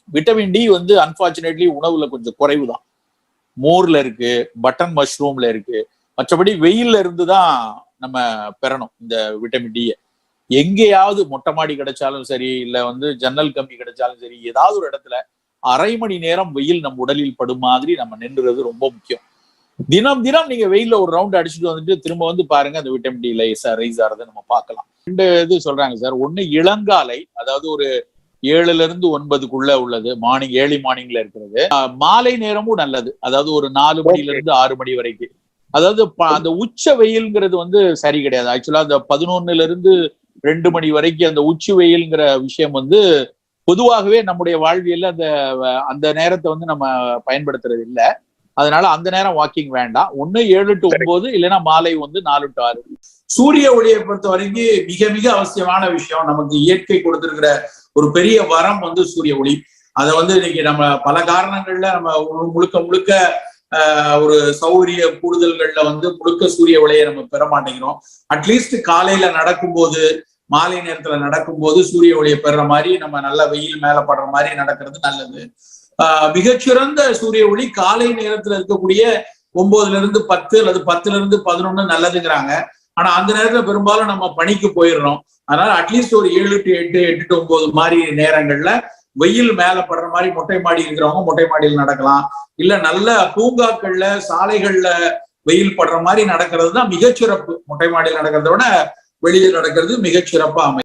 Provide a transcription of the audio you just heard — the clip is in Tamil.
விட்டமின் டி வந்து அன்பார்ச்சுனேட்லி உணவுல கொஞ்சம் குறைவுதான். மோர்ல இருக்கு, பட்டன் மஷ்ரூம்ல இருக்கு. மற்றபடி வெயில்ல இருந்து தான் நம்ம பெறணும் இந்த விட்டமின் டி. எங்கேயாவது மொட்டை மாடி கிடைச்சாலும் சரி, இல்ல வந்து ஜன்னல் கம்பி கிடைச்சாலும் சரி, ஏதாவது ஒரு இடத்துல அரை மணி நேரம் வெயில் நம்ம உடலில் படும் மாதிரி நம்ம நின்றுறது ரொம்ப முக்கியம். தினம் தினம் நீங்க வெயில்ல ஒரு ரவுண்ட் அடிச்சுட்டு வந்துட்டு திரும்ப வந்து பாருங்க, அந்த விட்டமின் டி ரைஸ் ஆறதை நம்ம பார்க்கலாம். 2 இது சொல்றாங்க சார். ஒண்ணு இளங்காலை, அதாவது ஒரு 7ல இருந்து 9க்குள்ள உள்ளது, மார்னிங் ஏர்லி மார்னிங்ல இருக்கிறது. மாலை நேரமும் நல்லது, அதாவது ஒரு 4 மணில இருந்து 6 மணி வரைக்கும். அதாவது அந்த உச்ச வெயில்ங்கிறது வந்து சரி கிடையாது. ஆக்சுவலா அந்த 11ல இருந்து 2 மணி வரைக்கும் அந்த உச்சி வெயில்ங்கிற விஷயம் வந்து பொதுவாகவே நம்முடைய வாழ்வியல்ல அந்த நேரத்தை வந்து நம்ம பயன்படுத்துறது இல்லை. அதனால அந்த நேரம் வாக்கிங் வேண்டாம். ஒண்ணு 7 to 9, இல்லைன்னா மாலை வந்து 4 to 6. சூரிய ஒளியை பொறுத்த வரைக்கும் மிக மிக அவசியமான விஷயம். நமக்கு இயற்கை கொடுத்திருக்கிற ஒரு பெரிய வரம் வந்து சூரிய ஒளி. அதை வந்து இன்னைக்கு நம்ம பல காரணங்கள்ல நம்ம முழுக்க முழுக்க ஒரு சௌரிய கூடுதல்கள்ல வந்து முழுக்க சூரிய ஒளியை நம்ம பெற மாட்டேங்கிறோம். அட்லீஸ்ட் காலையில நடக்கும்போது, மாலை நேரத்துல நடக்கும்போது சூரிய ஒளியை பெற மாதிரி, நம்ம நல்ல வெயில் மேல படுற மாதிரி நடக்கிறது நல்லது. மிகச்சிறந்த சூரிய ஒளி காலை நேரத்துல இருக்கக்கூடிய 9ல இருந்து 10 அல்லது 10ல இருந்து 11 நல்லதுங்கிறாங்க. ஆனா அந்த நேரத்துல பெரும்பாலும் நம்ம பணிக்கு போயிடுறோம். அதனால அட்லீஸ்ட் ஒரு 7 to 8, 8 to 9 மாதிரி நேரங்கள்ல வெயில் மேல படுற மாதிரி மொட்டை மாடி இருக்கிறவங்க மொட்டை மாடியில் நடக்கலாம். இல்ல நல்ல பூங்காக்கள்ல, சாலைகள்ல வெயில் படுற மாதிரி நடக்கிறது தான் மிகச்சிறப்பு. மொட்டை மாடியில் நடக்கிறத விட வெளியே நடக்கிறது மிகச்சிறப்பா அமையும்.